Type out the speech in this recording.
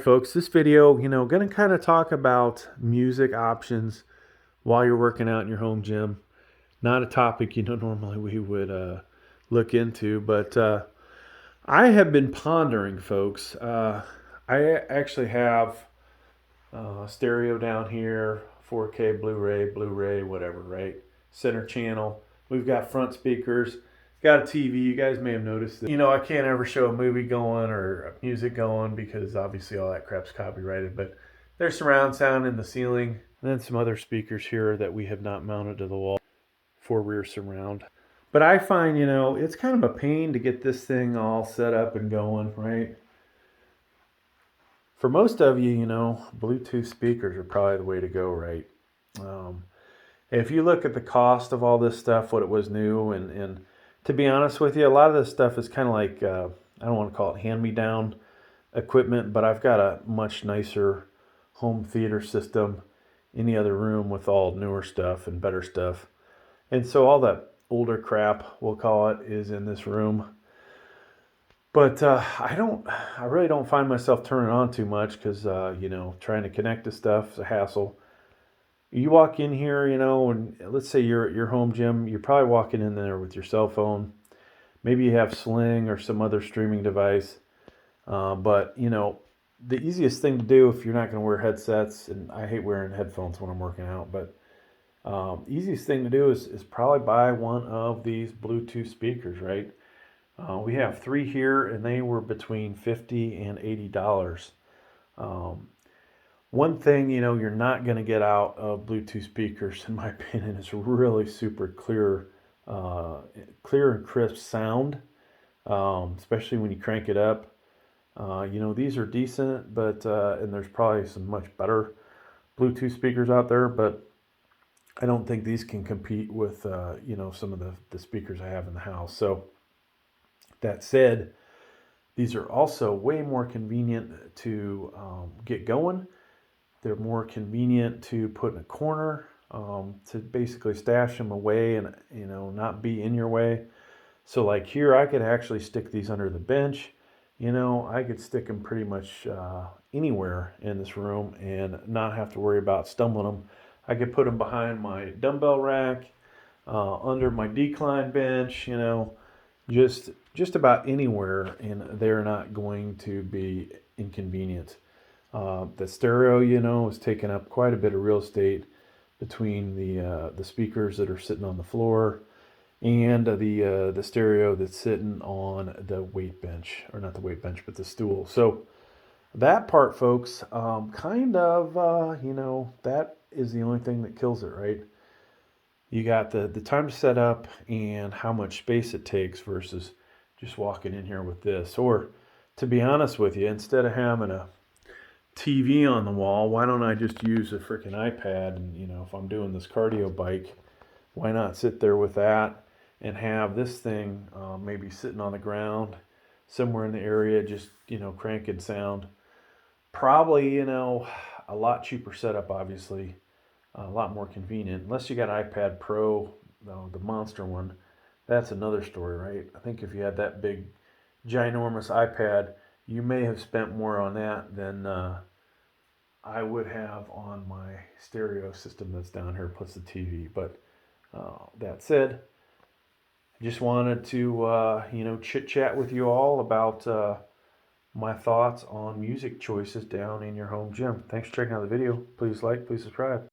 Folks, this video, going to kind of talk about music options while you're working out in your home gym. Not a topic, normally we would look into, but I have been pondering, folks. I actually have stereo down here, 4K, Blu-ray, whatever, right? Center channel. We've got front speakers. Got a TV. You guys may have noticed that. I can't ever show a movie going or music going because obviously all that crap's copyrighted. But there's surround sound in the ceiling. And then some other speakers here that we have not mounted to the wall for rear surround. But I find, it's kind of a pain to get this thing all set up and going, right? For most of you, Bluetooth speakers are probably the way to go, right? If you look at the cost of all this stuff, what it was new, and to be honest with you, a lot of this stuff is kind of like, I don't want to call it hand-me-down equipment, but I've got a much nicer home theater system in the other room with all newer stuff and better stuff. And so all that older crap, we'll call it, is in this room. But I really don't find myself turning on too much because, trying to connect to stuff is a hassle. You walk in here, and let's say you're at your home gym, you're probably walking in there with your cell phone. Maybe you have Sling or some other streaming device. But, the easiest thing to do if you're not going to wear headsets, and I hate wearing headphones when I'm working out, but easiest thing to do is probably buy one of these Bluetooth speakers, right? We have 3 here, and they were between $50 and $80. One thing, you're not going to get out of Bluetooth speakers, in my opinion, is really super clear and crisp sound, especially when you crank it up. These are decent, but and there's probably some much better Bluetooth speakers out there, but I don't think these can compete with, some of the speakers I have in the house. So that said, these are also way more convenient to get going. They're more convenient to put in a corner, to basically stash them away and, not be in your way. So like here, I could actually stick these under the bench. I could stick them pretty much anywhere in this room and not have to worry about stumbling them. I could put them behind my dumbbell rack, under my decline bench, just about anywhere, and they're not going to be inconvenient. The stereo, is taking up quite a bit of real estate between the speakers that are sitting on the floor and the stereo that's sitting on the weight bench, or not the weight bench, but the stool. So that part, folks, kind of, that is the only thing that kills it, right? You got the time to set up and how much space it takes versus just walking in here with this. Or to be honest with you, instead of having a TV on the wall, why don't I just use a freaking iPad? And if I'm doing this cardio bike, why not sit there with that and have this thing maybe sitting on the ground somewhere in the area, just cranking sound. Probably a lot cheaper setup, obviously, a lot more convenient. Unless you got an iPad Pro, the monster one, that's another story, right? I think if you had that big ginormous iPad, you may have spent more on that than I would have on my stereo system that's down here, plus the TV. But that said, I just wanted to, chit-chat with you all about my thoughts on music choices down in your home gym. Thanks for checking out the video. Please like, please subscribe.